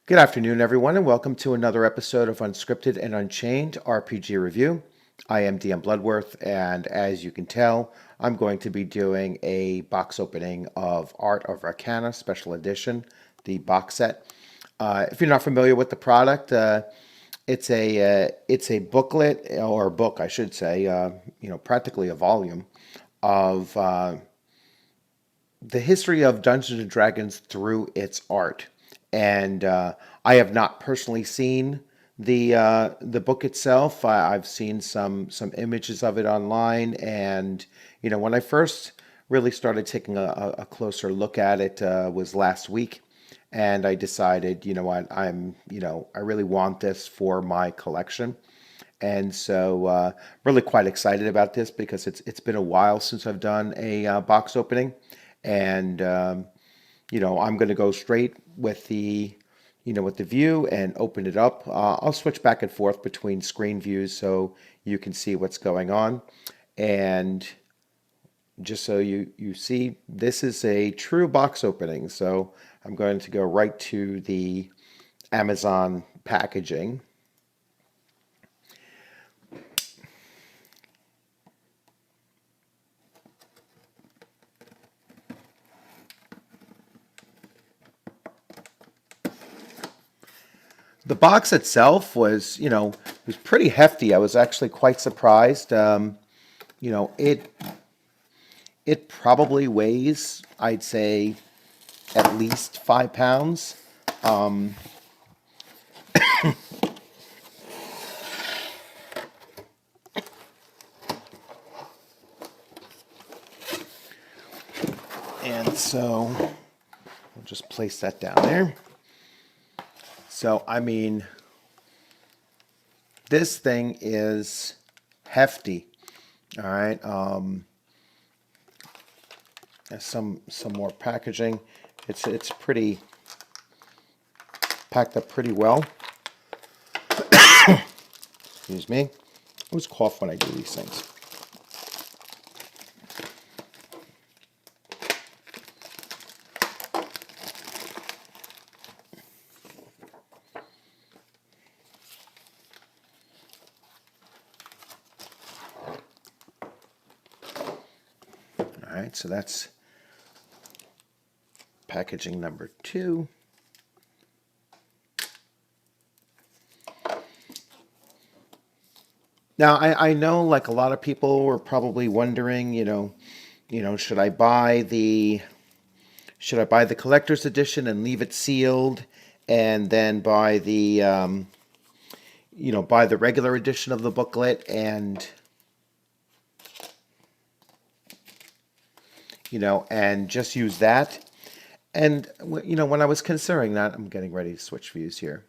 Good afternoon, everyone, and welcome to another episode of Unscripted and Unchained RPG Review. I am DM Bloodworth, and as you can tell, I'm going to be doing a box opening of Art of Arcana Special Edition, the box set. If you're not familiar with the product, it's a booklet or book, I should say, practically a volume of the history of Dungeons and Dragons through its art. And I have not personally seen the book itself. I've seen some images of it online, and when I first really started taking a closer look at it was last week, and I decided, you know what, I really want this for my collection. And so, really quite excited about this because it's been a while since I've done a box opening, and I'm going to go straight with the view and open it up. I'll switch back and forth between screen views so you can see what's going on, and just so you see, this is a true box opening. So I'm going to go right to the Amazon packaging. The box itself was pretty hefty. I was actually quite surprised. You know, it it probably weighs, I'd say, at least 5 pounds. Um, and so we'll just place that down there. So, I mean, this thing is hefty. All right. There's some more packaging. It's pretty packed up pretty well. Excuse me. I always cough when I do these things. All right, so that's packaging number 2. Now, I know, like, a lot of people were probably wondering, should I buy the collector's edition and leave it sealed, and then buy the regular edition of the booklet and just use that. And when I was considering that, I'm getting ready to switch views here.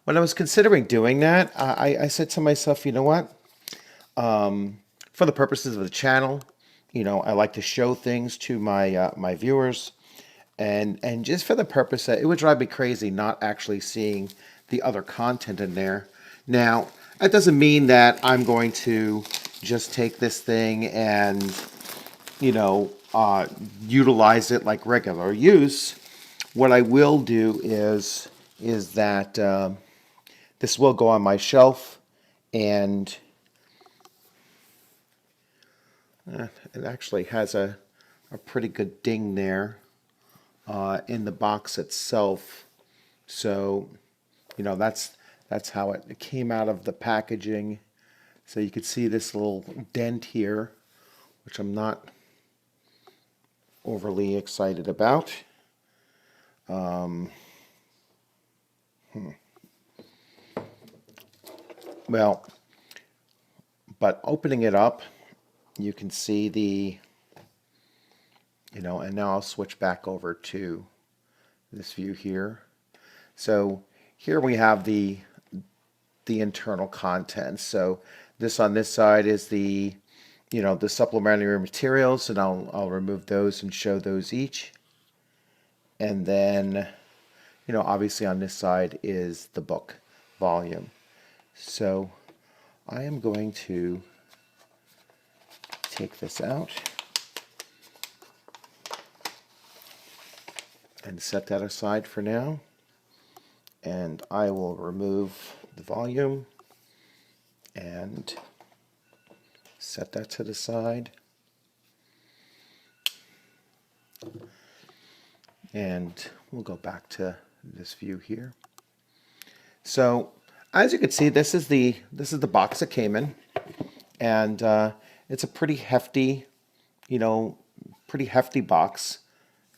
When I was considering doing that, I said to myself, you know what? For the purposes of the channel, I like to show things to my viewers, and just for the purpose that it would drive me crazy not actually seeing the other content in there. Now, that doesn't mean that I'm going to just take this thing and you know, utilize it like regular use. What I will do is that this will go on my shelf, and it actually has a pretty good ding there in the box itself. So, that's how it came out of the packaging. So you could see this little dent here, which I'm not overly excited about. Um, well, but opening it up, you can see and now I'll switch back over to this view here. So here we have the internal contents. So this on this side is the supplementary materials, and I'll remove those and show those each. And then, obviously on this side is the book volume. So I am going to take this out and set that aside for now. And I will remove the volume and set that to the side. And we'll go back to this view here. So as you can see, this is the box it came in, and it's a pretty hefty, pretty hefty box.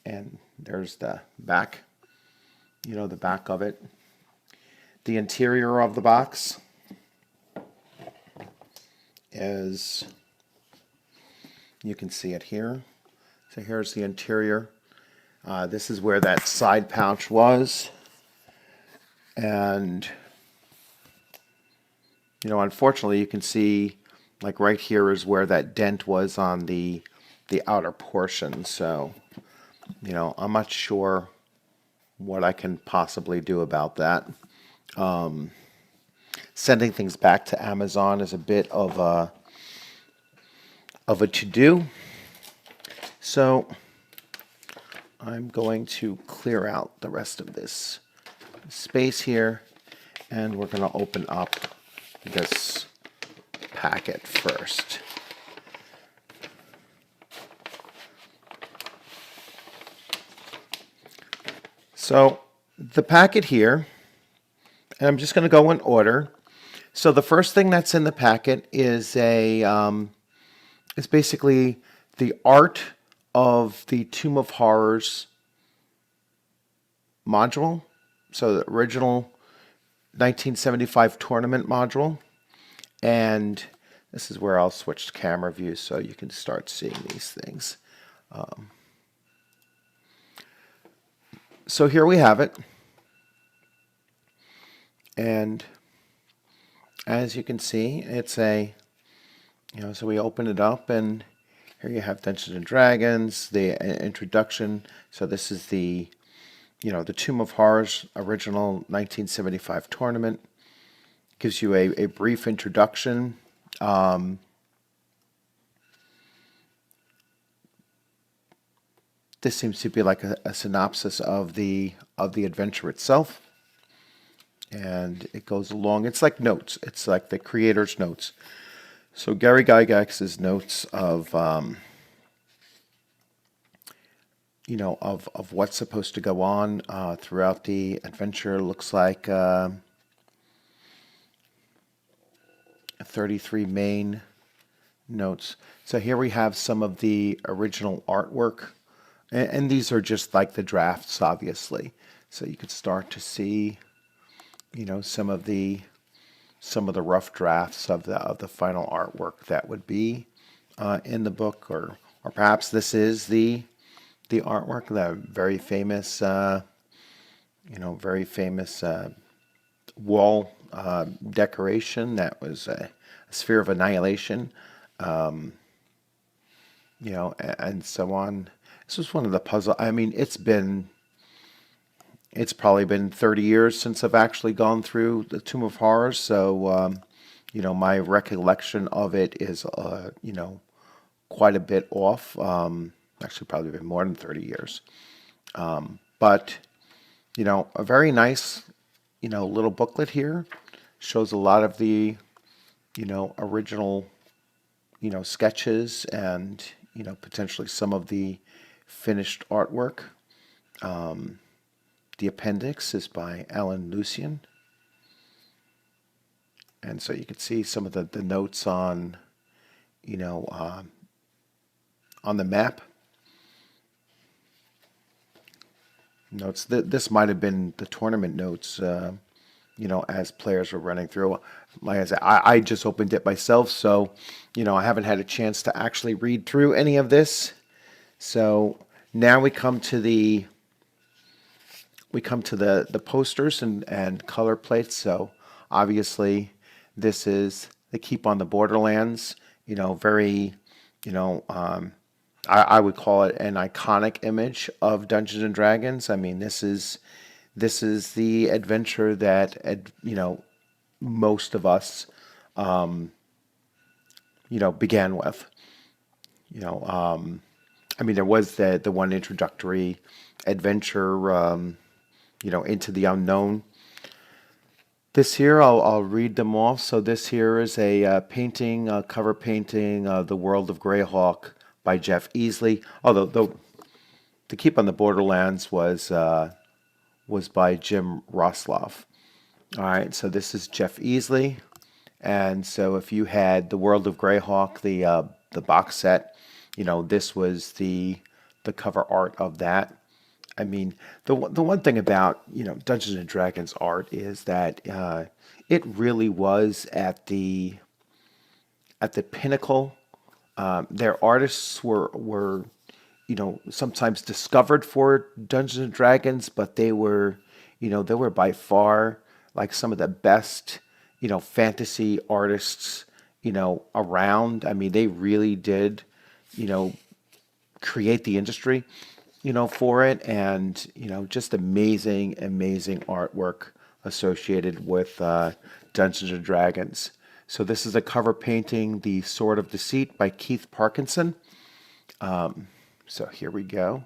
And there's the back, the back of it. The interior of the box is, you can see it here. So here's the interior. This is where that side pouch was. And, unfortunately, you can see, like right here is where that dent was on the outer portion. So, I'm not sure what I can possibly do about that. Sending things back to Amazon is a bit of a to-do. So I'm going to clear out the rest of this space here, and we're going to open up this packet first. So the packet here, and I'm just going to go in order. So the first thing that's in the packet is it's basically the art of the Tomb of Horrors module. So the original 1975 tournament module. And this is where I'll switch to camera view so you can start seeing these things. So here we have it. And as you can see, it's so we open it up, and here you have Dungeons and Dragons, the introduction. So this is the Tomb of Horrors original 1975 tournament. Gives you a brief introduction. This seems to be like a synopsis of the adventure itself. And it goes along. It's like notes. It's like the creator's notes. So Gary Gygax's notes of of what's supposed to go on throughout the adventure. Looks like 33 main notes. So here we have some of the original artwork, and these are just like the drafts, obviously. So you could start to see, some of the rough drafts of the final artwork that would be in the book, or perhaps this is the artwork, the very famous wall decoration that was a sphere of annihilation, and so on. This was one of the puzzle. I mean, it's probably been 30 years since I've actually gone through the Tomb of Horrors, so my recollection of it is quite a bit off. Actually, probably been more than 30 years. But a very nice little booklet here. Shows a lot of the original sketches, and potentially some of the finished artwork. The appendix is by Alan Lucian. And so you can see some of the notes on, on the map. Notes that this might have been the tournament notes, as players were running through. Like I said, I just opened it myself, so, I haven't had a chance to actually read through any of this. So now we come to the posters and color plates. So obviously this is the Keep on the Borderlands, very, I would call it an iconic image of Dungeons and Dragons. I mean, this is the adventure that, most of us, began with. I mean, there was the one introductory adventure, into the unknown. This here, I'll read them off. So this here is a painting, cover painting, The World of Greyhawk by Jeff Easley. Although the Keep on the Borderlands was by Jim Rosloff. All right, so this is Jeff Easley, and so if you had The World of Greyhawk, the box set, this was the cover art of that. I mean, the one thing about Dungeons and Dragons art is that it really was at the pinnacle. Their artists were sometimes discovered for Dungeons and Dragons, but they were by far like some of the best fantasy artists around. I mean, they really did you know create the industry for it, and just amazing, amazing artwork associated with Dungeons and Dragons. So this is a cover painting, The Sword of Deceit by Keith Parkinson. So here we go.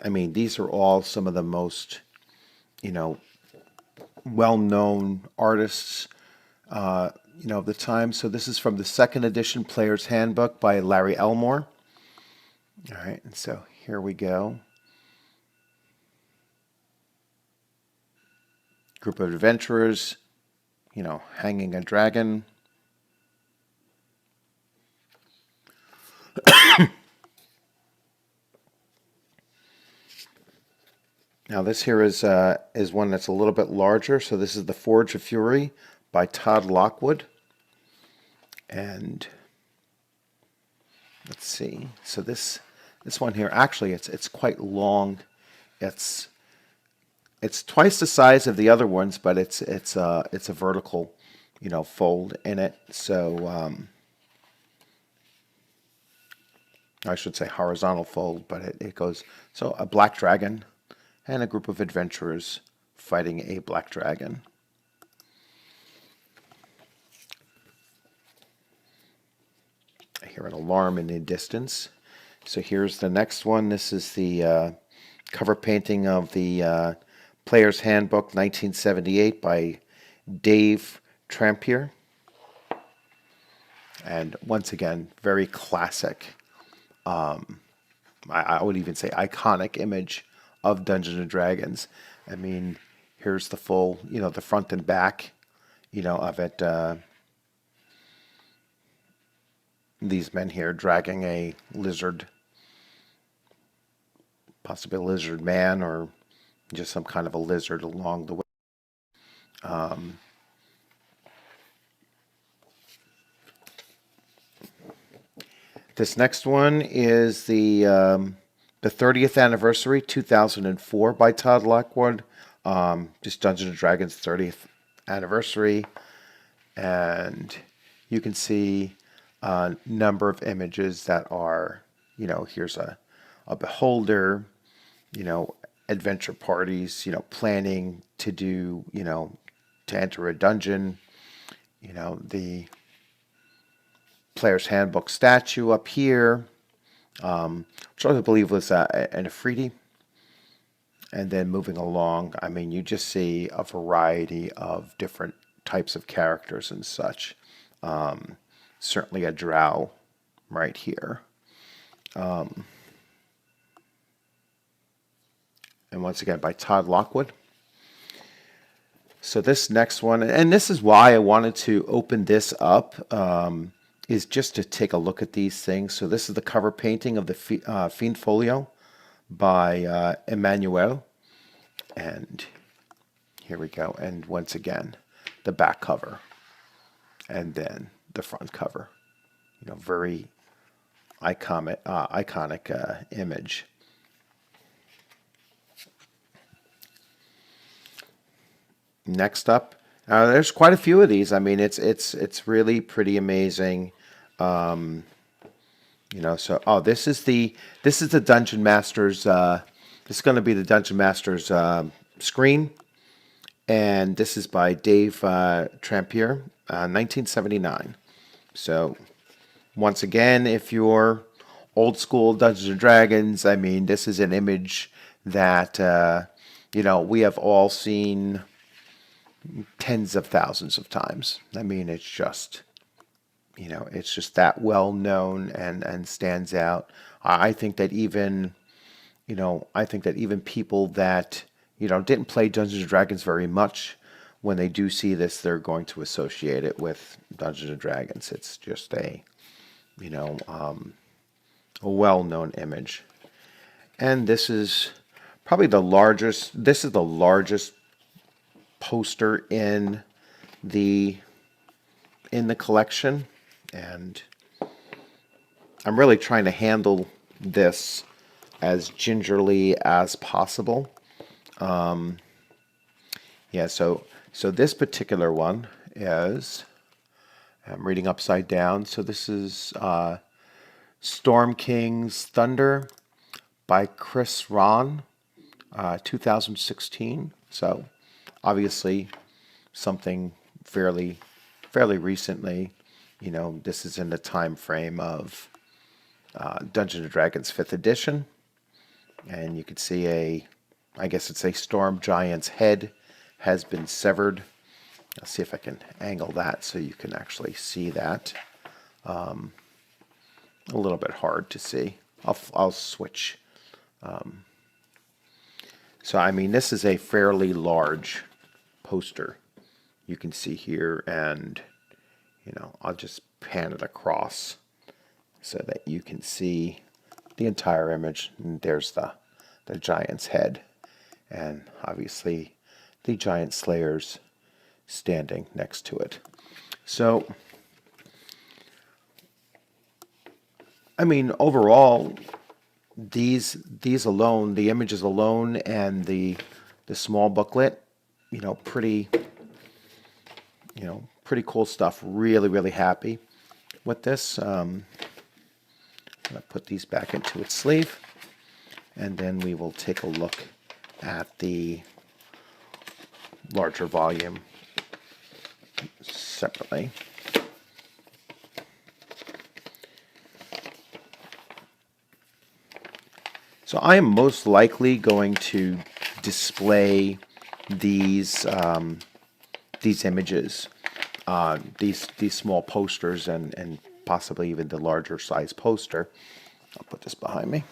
I mean, these are all some of the most, you know, well-known artists, of the time. So this is from the second edition Player's Handbook by Larry Elmore. All right, and so here we go. Group of adventurers, hanging a dragon. Now this here is one that's a little bit larger. So this is The Forge of Fury by Todd Lockwood. And let's see. So this one here, actually it's quite long. It's twice the size of the other ones, but it's a vertical, fold in it. So I should say horizontal fold, but it goes. So a black dragon and a group of adventurers fighting a black dragon. I hear an alarm in the distance. So here's the next one. This is the cover painting of the Player's Handbook 1978 by Dave Trampier. And once again, very classic. I would even say iconic image of Dungeons and Dragons. I mean, here's the full, the front and back, of it. These men here dragging a lizard, possibly a lizard man or just some kind of a lizard along the way. This next one is the 30th anniversary, 2004, by Todd Lockwood. Just Dungeons and Dragons 30th anniversary, and you can see a number of images that are, here's a beholder, adventure parties, planning to do, to enter a dungeon, the Player's Handbook statue up here, which I believe was an Afridi. And then moving along, I mean, you just see a variety of different types of characters and such. Certainly a drow right here. And once again, by Todd Lockwood. So this next one, and this is why I wanted to open this up, is just to take a look at these things. So this is the cover painting of the Fiend Folio by Emmanuel. And here we go. And once again, the back cover. And then the front cover. Very iconic image. Next up, there's quite a few of these. I mean, it's really pretty amazing. So this is the Dungeon Masters. This is going to be the Dungeon Masters screen, and this is by Dave Trampier, 1979. So Once again, if you're old school Dungeons and Dragons, I mean, this is an image that, we have all seen tens of thousands of times. I mean, it's just that well known and stands out. I think that even, I think that even people that, didn't play Dungeons and Dragons very much, when they do see this, they're going to associate it with Dungeons and Dragons. It's just you know, um, a well-known image. And this is probably the largest, this is the largest poster the in the collection, and I'm really trying to handle this as gingerly as possible. Yeah, so this particular one is, I'm reading upside down. So this is Storm King's Thunder by Chris Ron, 2016. So obviously something fairly recently. This is in the time frame of Dungeons and Dragons 5th edition, and you can see I guess it's a storm giant's head has been severed. Let's see if I can angle that so you can actually see that. A little bit hard to see. I'll switch. So I mean, this is a fairly large poster. You can see here, and I'll just pan it across so that you can see the entire image. And there's the giant's head, and obviously the giant slayers standing next to it. So, I mean, overall, these alone, the images alone, and the small booklet, pretty pretty cool stuff. Really happy with this. I'm gonna put these back into its sleeve, and then we will take a look at the larger volume separately. So I am most likely going to display these images, these small posters, and possibly even the larger size poster. I'll put this behind me.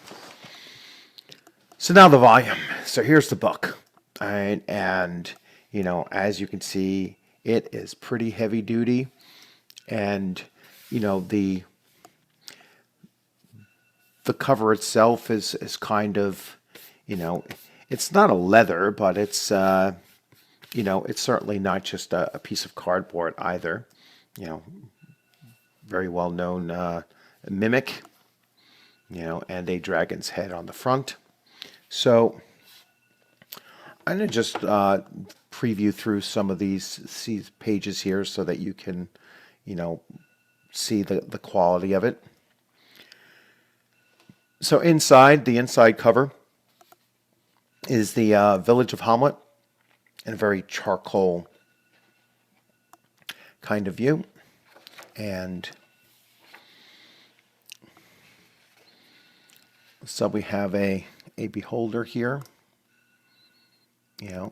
So now the volume. So here's the book, and as you can see, it is pretty heavy duty, and the cover itself is kind of, it's not a leather, but it's it's certainly not just a piece of cardboard either. Very well known mimic, and a dragon's head on the front. So I'm going to just preview through some of these pages here so that you can, see the quality of it. So the inside cover is the village of Hamlet in a very charcoal kind of view. And so we have a beholder here,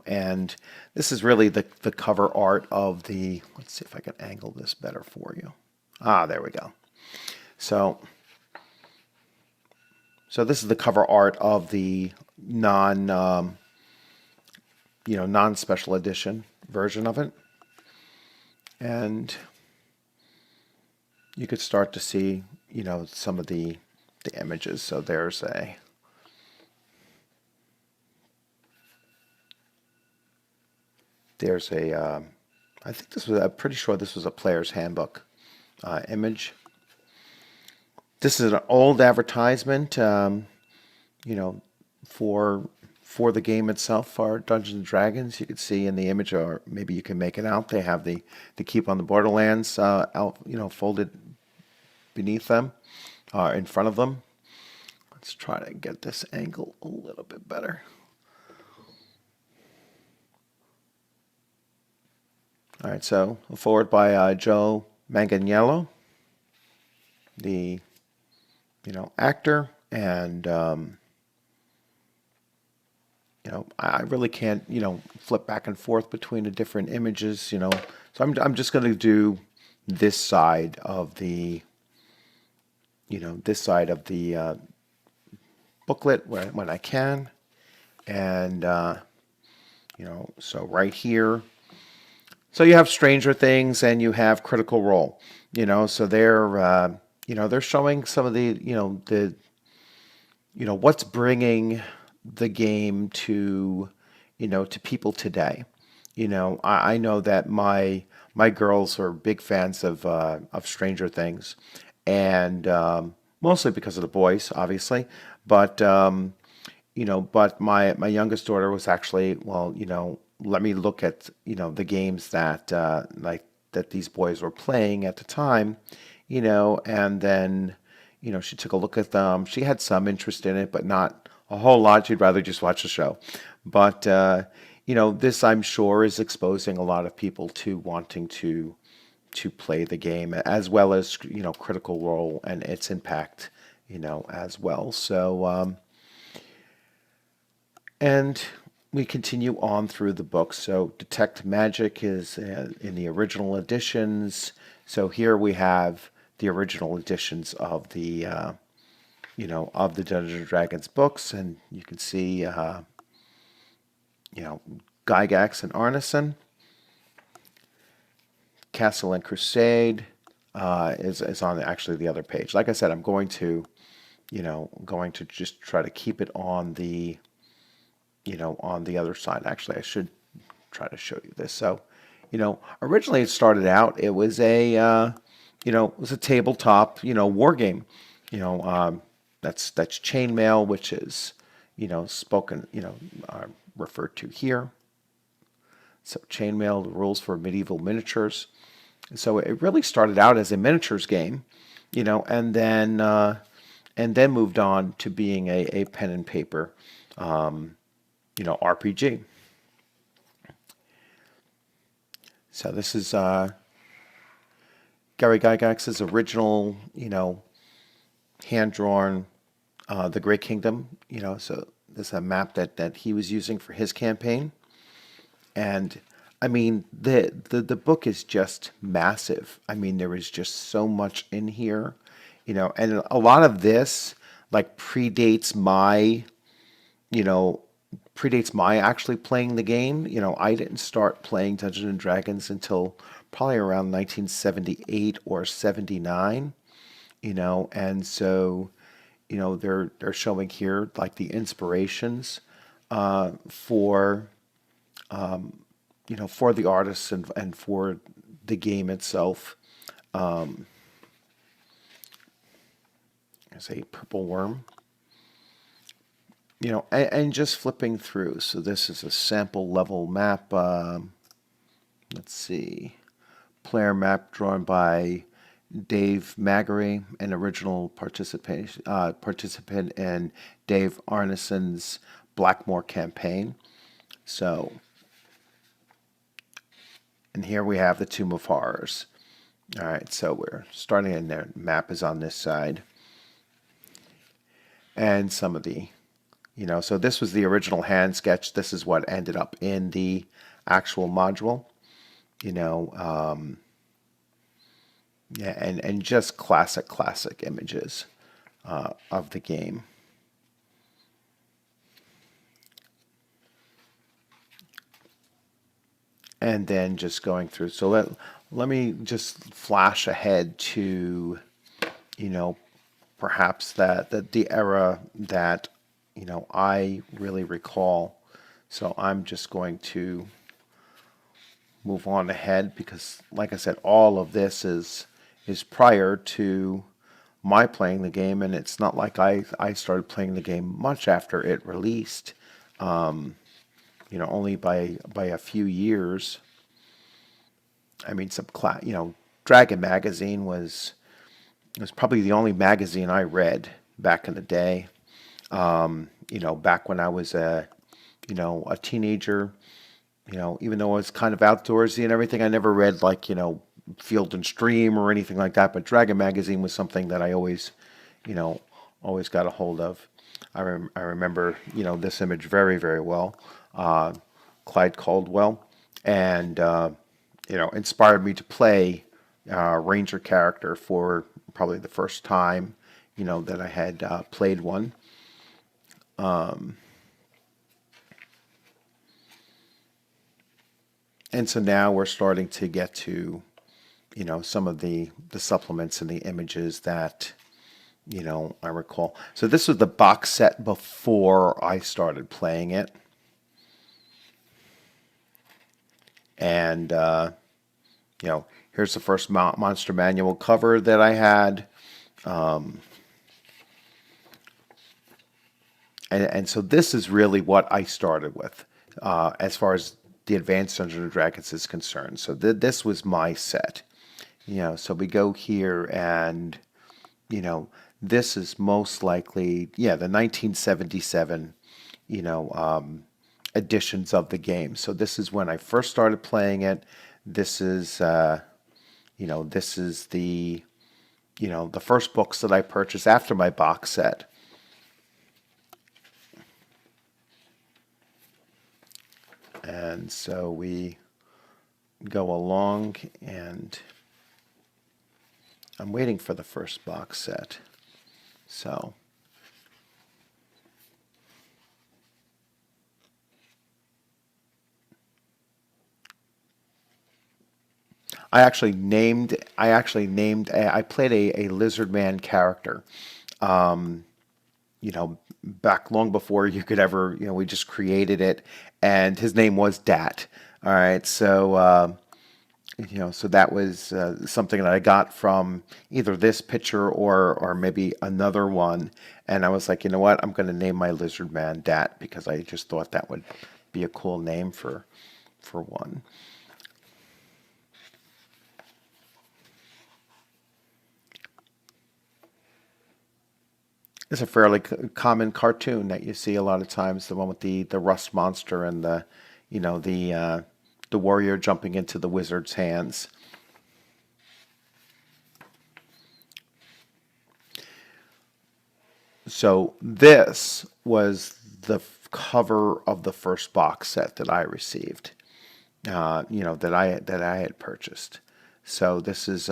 and this is really the cover art of let's see if I can angle this better for you. There we go. So this is the cover art of the non-special edition version of it. And you could start to see, some of the images. So there's I think I'm pretty sure this was a player's handbook image. This is an old advertisement, for the game itself, for Dungeons and Dragons. You can see in the image, or maybe you can make it out. They have the Keep on the Borderlands out, folded beneath them, in front of them. Let's try to get this angle a little bit better. All right, so a forward by Joe Manganiello. the actor, and I really can't flip back and forth between the different images. So I'm just going to do this side of the booklet when I can, and so right here. So you have Stranger Things and you have Critical Role. So they're showing some of the what's bringing the game to people today. I know that my girls are big fans of Stranger Things, and mostly because of the boys, obviously. But but my youngest daughter was actually, well, let me look at the games that that these boys were playing at the time, and then she took a look at them. She had some interest in it, but not a whole lot. She'd rather just watch the show. But this, I'm sure, is exposing a lot of people to wanting to play the game, as well as Critical Role and its impact, as well. So and we continue on through the book. So Detect Magic is in the original editions. So here we have the original editions of the of the Dungeons and Dragons books, and you can see Gygax and Arneson. Castle and Crusade is on actually the other page. Like I said, I'm going to just try to keep it on the on the other side. Actually, I should try to show you this. So, originally it started out, it was it was a tabletop, war game. That's chainmail, which is, spoken, referred to here. So chainmail, the rules for medieval miniatures. So it really started out as a miniatures game, and then moved on to being a pen and paper, RPG. So this is Gary Gygax's original, hand-drawn The Great Kingdom. So this is a map that he was using for his campaign. And I mean, the book is just massive. I mean, there is just so much in here, and a lot of this like you know, predates my actually playing the game. I didn't start playing Dungeons and Dragons until probably around 1978 or 79, and so, they're showing here like the inspirations for for the artists and for the game itself. There's a purple worm. And just flipping through. So this is a sample level map. Let's see. Player map drawn by Dave Magary, an original participant in Dave Arneson's Blackmore campaign. So, and here we have the Tomb of Horrors. All right, so we're starting, and the map is on this side. And some of the, so this was the original hand sketch. This is what ended up in the actual module, yeah, and just classic images of the game. And then just going through. So let me just flash ahead to, perhaps that the era that, I really recall. So I'm just going to move on ahead because, like I said, all of this is prior to my playing the game, and it's not like I started playing the game much after it released. Only by a few years. I mean, Dragon Magazine was probably the only magazine I read back in the day. Back when I was a teenager. Even though I was kind of outdoorsy and everything, I never read like Field and Stream or anything like that, but Dragon Magazine was something that I always, you know, always got a hold of. I remember, this image very, very well. Uh, Clyde Caldwell, and inspired me to play Ranger character for probably the first time, that I had played one. And so now we're starting to get to, some of the supplements and the images that, I recall. So this was the box set before I started playing it. And, here's the first Monster Manual cover that I had. And so this is really what I started with as far as the Advanced Dungeons and Dragons is concerned. So this was my set. So we go here and, you know, this is most likely, the 1977, you know, um, editions of the game. So this is when I first started playing it. This is, this is the first books that I purchased after my box set. And so we go along, and I'm waiting for the first box set. So I played a lizard man character. Um, Back long before you could ever, we just created it, and his name was Dat. All right, so so that was something that I got from either this picture or maybe another one, and I was like, you know what, I'm going to name my lizard man Dat because I just thought that would be a cool name for one. It's a fairly common cartoon that you see a lot of times, the one with the rust monster and the warrior jumping into the wizard's hands. So this was the cover of the first box set that I received. That I had purchased. So this is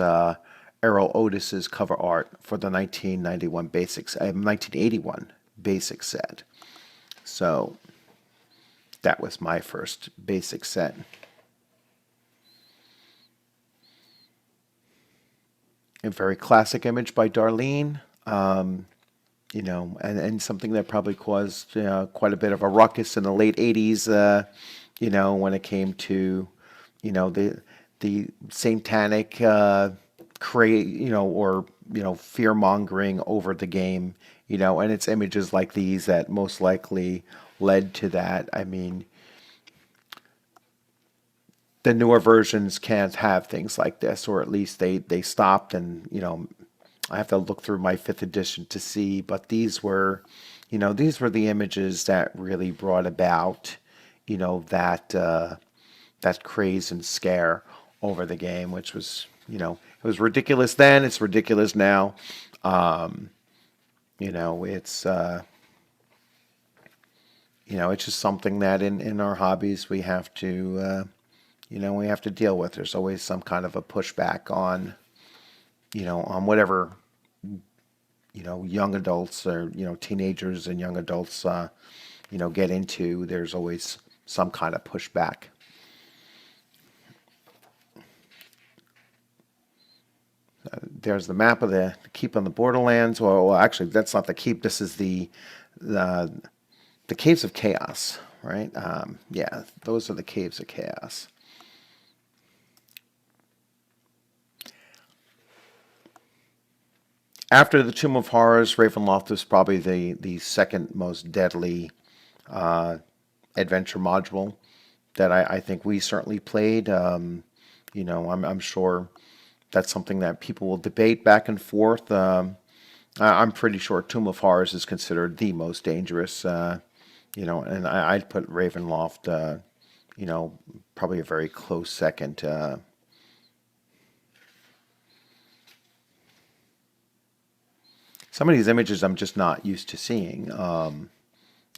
Errol Otis's cover art for the 1981 basic set. So that was my first basic set. A very classic image by Darlene. And something that probably caused quite a bit of a ruckus in the late 80s, when it came to, the satanic fear mongering over the game, and it's images like these that most likely led to that. I mean, the newer versions can't have things like this, or at least they stopped, and I have to look through my fifth edition to see, but these were the images that really brought about, that craze and scare over the game, which was, it was ridiculous then, it's ridiculous now. Um, it's it's just something that in our hobbies we have to deal with. There's always some kind of a pushback on whatever young adults or teenagers and young adults get into. There's always some kind of pushback. There's the map of the keep on the Borderlands. Well, actually, that's not the keep. This is the the caves of chaos, right? Yeah, those are the caves of chaos. After the Tomb of Horrors, Ravenloft was probably the second most deadly uh, adventure module that I think we certainly played. I'm sure that's something that people will debate back and forth. I'm pretty sure Tomb of Horrors is considered the most dangerous, and I'd put Ravenloft, you know, probably a very close second. Some of these images I'm just not used to seeing.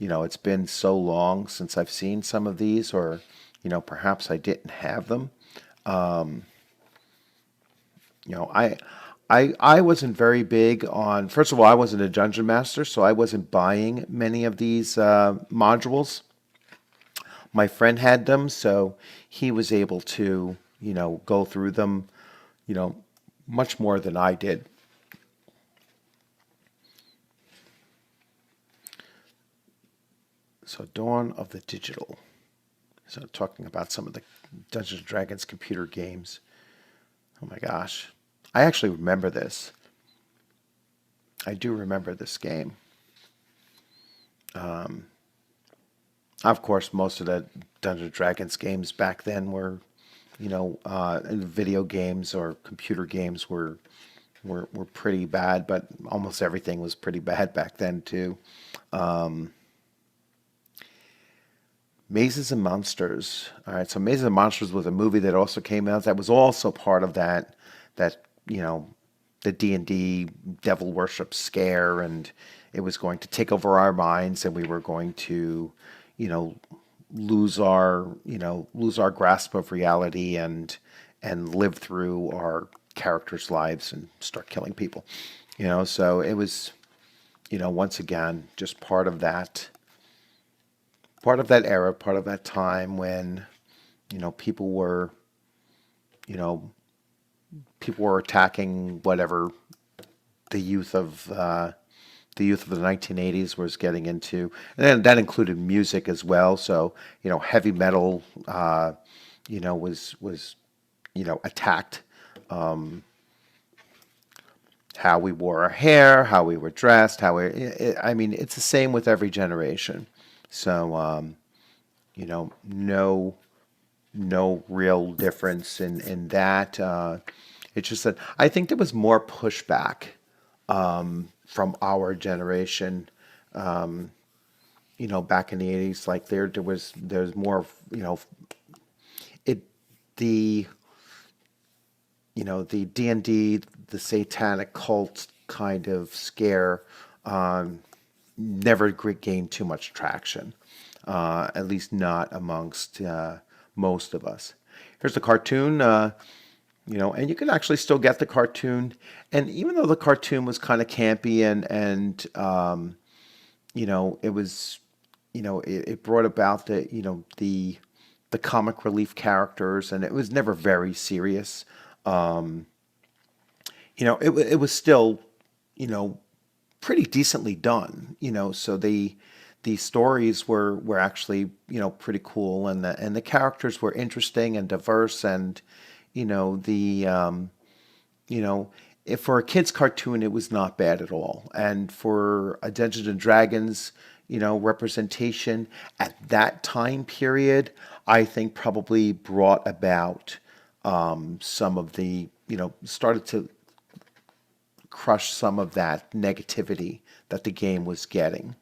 It's been so long since I've seen some of these, or perhaps I didn't have them. Um, I wasn't very big on. First of all, I wasn't a dungeon master, so I wasn't buying many of these modules. My friend had them, so he was able to go through them, you know, much more than I did. So Dawn of the Digital. So talking about some of the Dungeons and Dragons computer games. Oh my gosh. I actually remember this. I do remember this game. Um, of course, most of the Dungeons and Dragons games back then were, video games or computer games were pretty bad, but almost everything was pretty bad back then too. Um, Mazes and Monsters. All right, so Mazes and Monsters was a movie that also came out. That was also part of that you know the D&D devil worship scare, and it was going to take over our minds, and we were going to, you know, lose our grasp of reality and live through our characters' lives and start killing people. So it was, once again, just part of that era, part of that time when, people were, you know, people were attacking whatever the youth of the youth of the 1980s was getting into, and then that included music as well. So heavy metal, was attacked. Um, how we wore our hair, how we were dressed, I mean, it's the same with every generation. So no real difference in that. It's just that I think there was more pushback from our generation, back in the 80s. Like there's more, it the the D&D, the satanic cult kind of scare um, never gained too much traction, at least not amongst most of us. Here's the cartoon. And you can actually still get the cartoon. And even though the cartoon was kind of campy and it was, it brought about the comic relief characters, and it was never very serious. Um, it was still, you know, pretty decently done. So the stories were actually pretty cool, and the characters were interesting and diverse, and the you know if for a kids cartoon it was not bad at all, and for a Dungeons and Dragons representation at that time period, I think probably brought about some of the started to crush some of that negativity that the game was getting.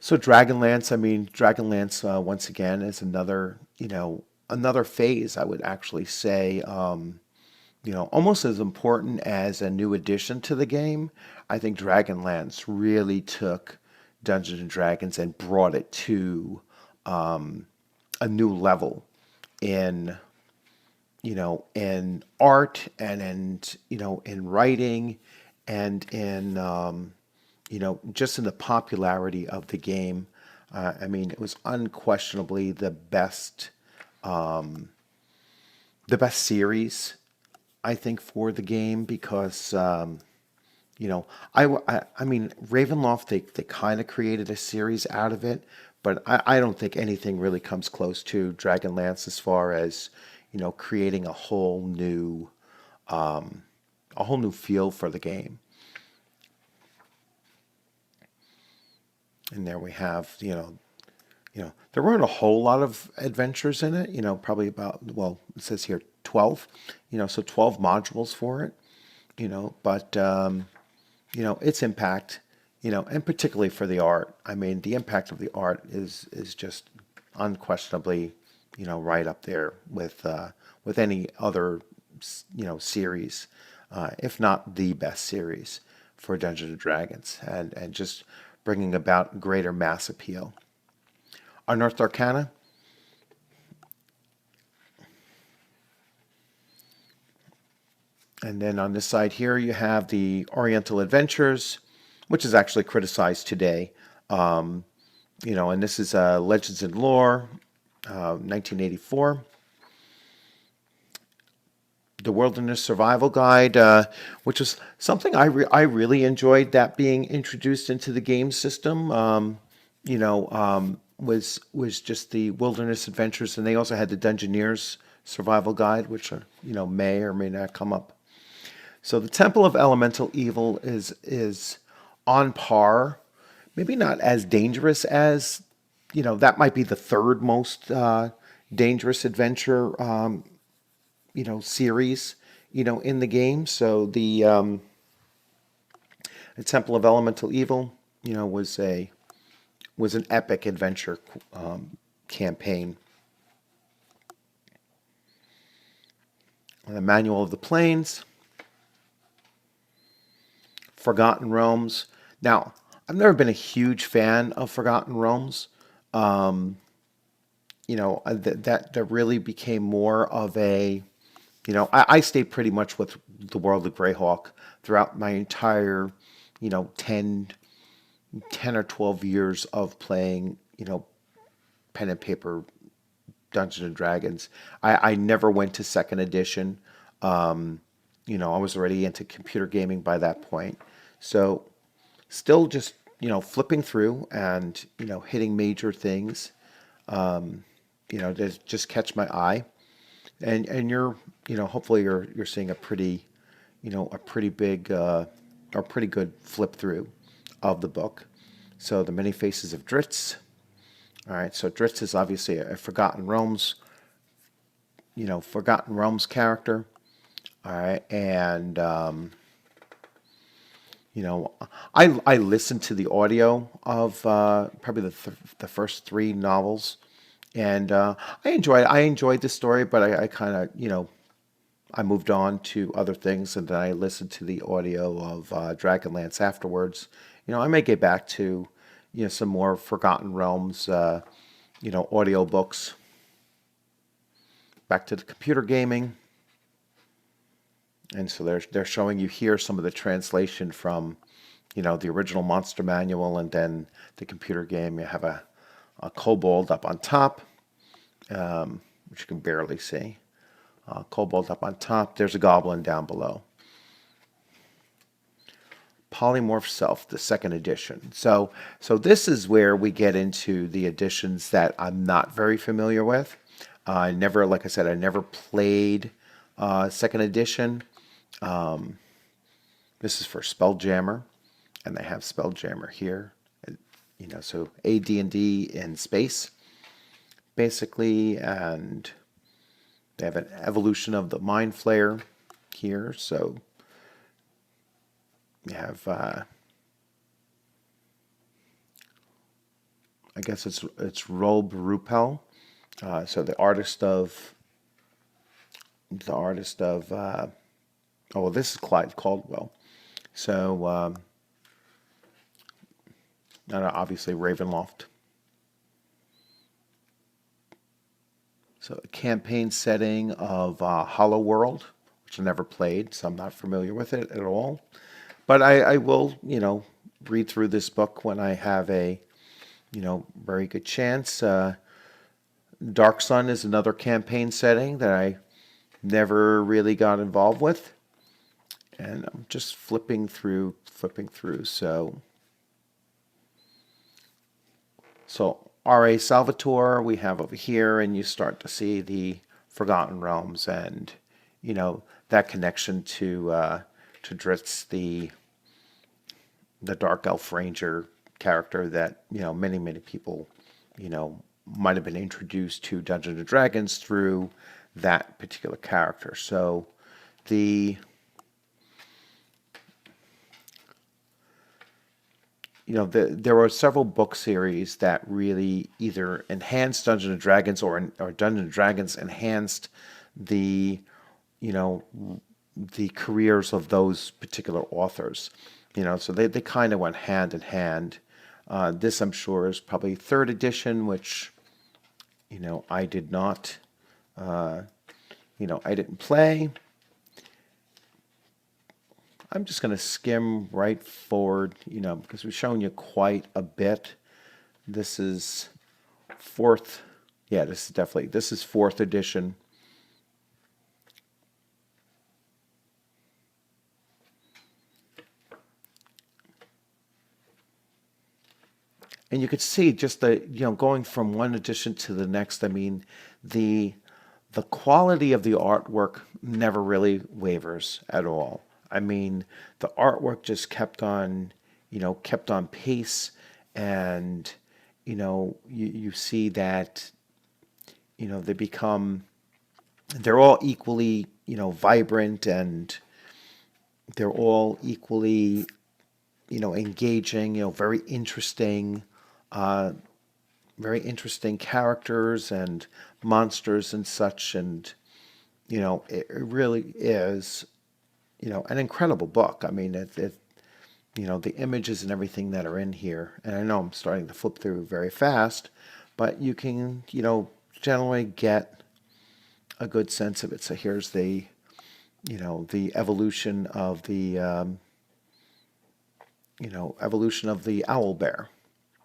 So Dragonlance, I mean, Dragonlance once again is another phase. I would actually say, almost as important as a new addition to the game. I think Dragonlance really took Dungeons and Dragons and brought it to um, a new level in in art, and in writing, and in just in the popularity of the game. I mean, it was unquestionably um, the best series, I think, for the game, because I mean, Ravenloft, they kind of created a series out of it, but I don't think anything really comes close to Dragonlance as far as creating um, a whole new feel for the game. And there we have, there weren't a whole lot of adventures in it, probably about, well, it says here 12, so 12 modules for it, but, its impact, and particularly for the art. I mean, the impact of the art is just unquestionably, right up there with any other, series. if not the best series for Dungeons and Dragons, and just bringing about greater mass appeal. Unearthed Arcana. And then on this side here, you have the Oriental Adventures, which is actually criticized today. Um, and this is Legends and Lore, 1984. The Wilderness Survival Guide, which is something I really enjoyed that being introduced into the game system. Was just the Wilderness Adventures, and they also had the Dungeoneers Survival Guide, which may or may not come up. So the Temple of Elemental Evil is on par, maybe not as dangerous as that might be the third most dangerous adventure series in the game. So the Temple of Elemental Evil was an epic adventure campaign. The Manual of the Plains. Forgotten Realms. Now, I've never been a huge fan of Forgotten Realms. That really became more of a, I stayed pretty much with the world of Greyhawk throughout my entire, 10 or 12 years of playing, pen and paper Dungeons and Dragons. I never went to second edition. I was already into computer gaming by that point. So still just, flipping through and, hitting major things, that just catch my eye. And you're, hopefully you're seeing a pretty, a pretty big, or pretty good flip through of the book. So the Many Faces of Dritz. All right, so Dritz is obviously a Forgotten Realms, Forgotten Realms character. All right, and I listened to the audio of probably the first three novels, and I enjoyed the story, but I kind of I moved on to other things, and then I listened to the audio of Dragonlance afterwards. I may get back to some more Forgotten Realms audio books. Back to the computer gaming. And so they're showing you here some of the translation from, the original Monster Manual, and then the computer game. You have a kobold up on top, which you can barely see. Kobold up on top. There's a goblin down below. Polymorph Self, the second edition. So this is where we get into the editions that I'm not very familiar with. I never, like I said, I never played second edition. This is for Spelljammer, and they have Spelljammer here. So AD&D in space, basically, and they have an evolution of the Mind Flayer here. So you have, I guess it's Rob Ruppel, so the artist of. Oh, well, this is Clyde Caldwell. So, obviously Ravenloft. So, a campaign setting of Hollow World, which I never played, so I'm not familiar with it at all. But I will, read through this book when I have a, very good chance. Dark Sun is another campaign setting that I never really got involved with. And I'm just flipping through. So R.A. Salvatore we have over here, and you start to see the Forgotten Realms and, that connection to Dritz, the Dark Elf Ranger character that, many, many people, might have been introduced to Dungeons and Dragons through that particular character. So there were several book series that really either enhanced Dungeons and Dragons or Dungeons and Dragons enhanced the, the careers of those particular authors. So they kind of went hand in hand. This, I'm sure, is probably third edition, which, I did not, uh, I didn't play. I'm just going to skim right forward, because we've shown you quite a bit. This is fourth, yeah, this is fourth edition. And you could see just going from one edition to the next. I mean, the the quality of the artwork never really wavers at all. I mean, the artwork just kept on pace, and you see that they become they're all equally vibrant, and they're all equally engaging, uh, very interesting characters and monsters and such. And it really is an incredible book. I mean, the images and everything that are in here, and I know I'm starting to flip through very fast, but you can generally get a good sense of it. So here's the evolution of the owl bear.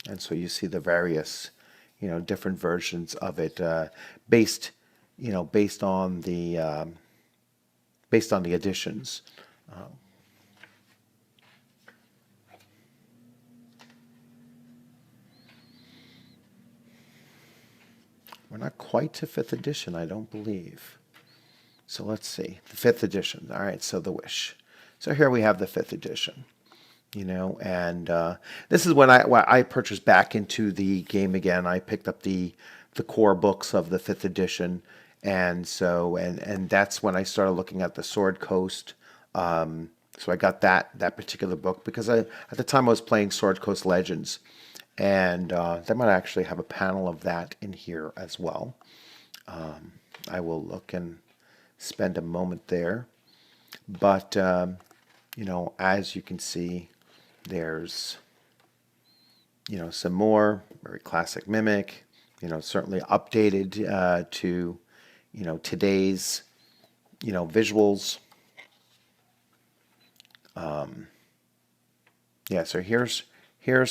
And so you see the various, different versions of it, based, based on the editions. We're not quite to fifth edition, I don't believe. So let's see, the fifth edition. All right, so the Wish. So here we have the fifth edition. And this is when I purchased back into the game again. I picked up the core books of the fifth edition, and and that's when I started looking at the Sword Coast. So I got that particular book because at the time I was playing Sword Coast Legends, and they might actually have a panel of that in here as well. I will look and spend a moment there, but as you can see, there's some more very classic Mimic, certainly updated to today's visuals. Yeah, so here's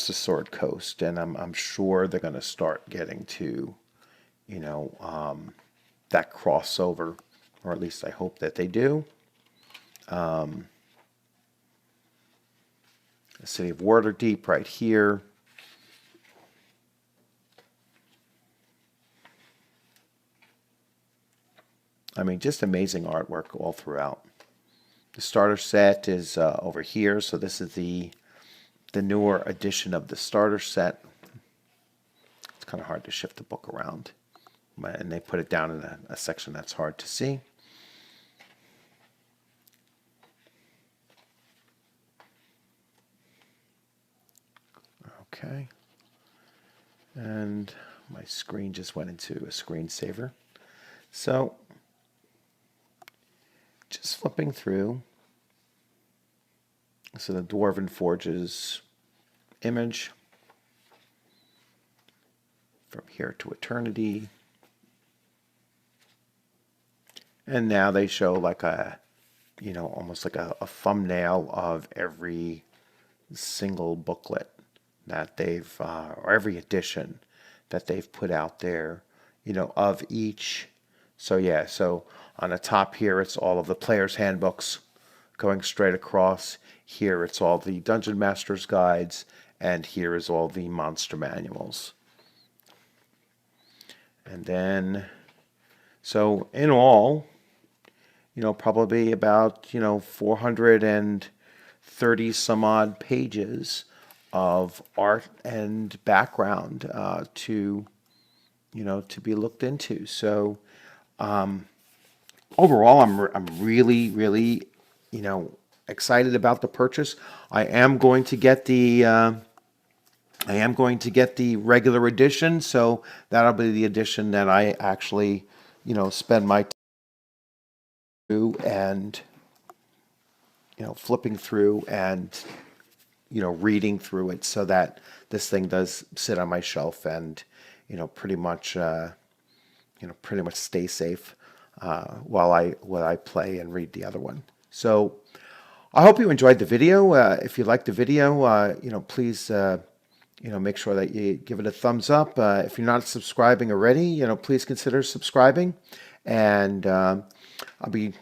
the Sword Coast, and I'm sure they're going to start getting to that crossover, or at least I hope that they do. The city of Waterdeep right here. I mean, just amazing artwork all throughout. The starter set is over here, so this is the newer edition of the starter set. It's kind of hard to shift the book around, and they put it down in a section that's hard to see. Okay. And my screen just went into a screensaver. So, just flipping through. So the Dwarven Forges image from here to eternity. And now they show like almost like a thumbnail of every single booklet that they've, or every edition that they've put out there, of each. So yeah, so on the top here, it's all of the player's handbooks going straight across. Here, it's all the Dungeon Master's guides, and here is all the monster manuals. And then, so in all, probably about, 430 some odd pages of art and background to be looked into. So overall, I'm really, really excited about the purchase. I am going to get the regular edition, so that'll be the edition that I actually spend my time to. And flipping through and reading through it so that this thing does sit on my shelf and pretty much pretty much stay safe while I play and read the other one. So I hope you enjoyed the video. If you liked the video, please make sure that you give it a thumbs up. If you're not subscribing already, please consider subscribing. And I'll be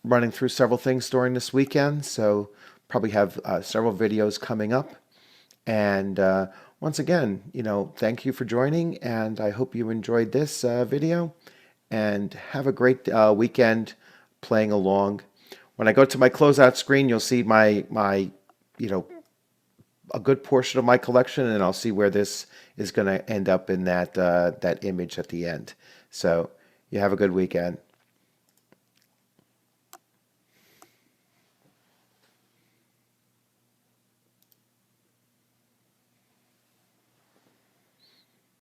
running through several things during this weekend, so probably have several videos coming up. And once again, thank you for joining, and I hope you enjoyed this video. And have a great weekend playing along. When I go to my closeout screen, you'll see my a good portion of my collection, and I'll see where this is going to end up in that image at the end. So you have a good weekend.